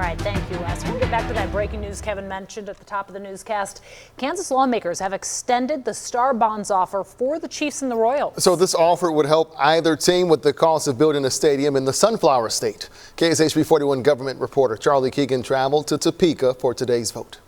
right, thank you, Wes. We'll get back to that breaking news Kevin mentioned at the top of the newscast. Kansas lawmakers have extended the Star Bonds offer for the Chiefs and the Royals. So this offer would help either team with the cost of building a stadium in the Sunflower State. KSHB 41 government reporter Charlie Keegan traveled to Topeka for today's vote.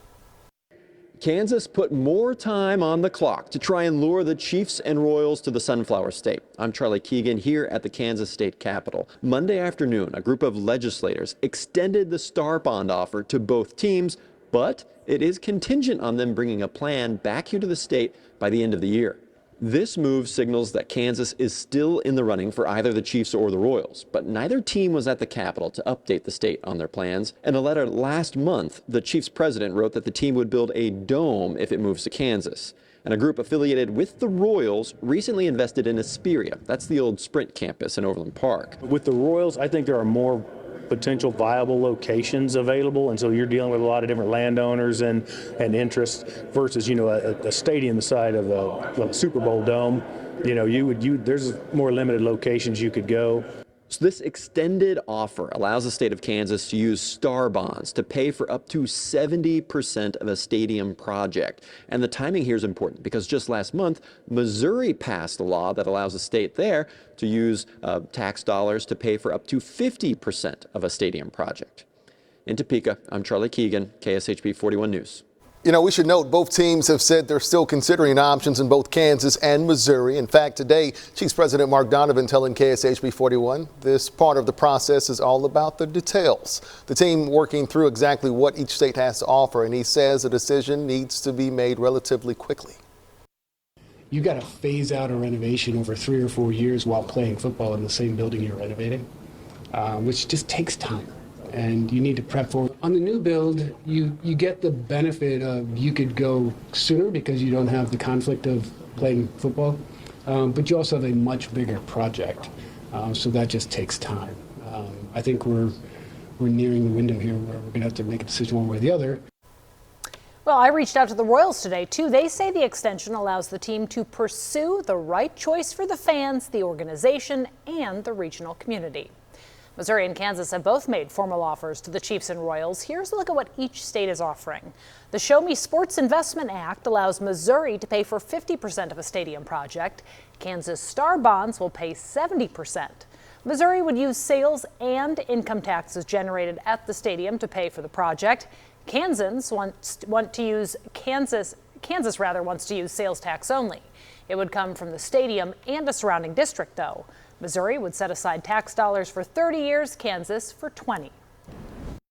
Kansas put more time on the clock to try and lure the Chiefs and Royals to the Sunflower State. I'm Charlie Keegan here at the Kansas State Capitol. Monday afternoon, a group of legislators extended the Star Bond offer to both teams, but it is contingent on them bringing a plan back here to the state by the end of the year. This move signals that Kansas is still in the running for either the Chiefs or the Royals, but neither team was at the Capitol to update the state on their plans. In a letter last month, the Chiefs president wrote that the team would build a dome if it moves to Kansas. And a group affiliated with the Royals recently invested in Hesperia. That's the old Sprint campus in Overland Park. With the Royals, I think there are more potential viable locations available, and so you're dealing with a lot of different landowners and interests versus, a stadium the size of a Super Bowl dome. There's more limited locations you could go. So this extended offer allows the state of Kansas to use Star Bonds to pay for up to 70% of a stadium project. And the timing here is important because just last month, Missouri passed a law that allows the state there to use tax dollars to pay for up to 50% of a stadium project. In Topeka, I'm Charlie Keegan, KSHB 41 News. We should note both teams have said they're still considering options in both Kansas and Missouri. In fact, today, Chiefs President Mark Donovan telling KSHB 41 this part of the process is all about the details. The team working through exactly what each state has to offer, and he says a decision needs to be made relatively quickly. You got to phase out a renovation over 3 or 4 years while playing football in the same building you're renovating, which just takes time. And you need to prep for it. On the new build, you get the benefit of you could go sooner because you don't have the conflict of playing football, but you also have a much bigger project, so that just takes time. I think we're nearing the window here where we're going to have to make a decision one way or the other. Well, I reached out to the Royals today, too. They say the extension allows the team to pursue the right choice for the fans, the organization, and the regional community. Missouri and Kansas have both made formal offers to the Chiefs and Royals. Here's a look at what each state is offering. The Show Me Sports Investment Act allows Missouri to pay for 50% of a stadium project. Kansas Star Bonds will pay 70%. Missouri would use sales and income taxes generated at the stadium to pay for the project. Kansas wants to use sales tax only. It would come from the stadium and a surrounding district, though. Missouri would set aside tax dollars for 30 years, Kansas for 20.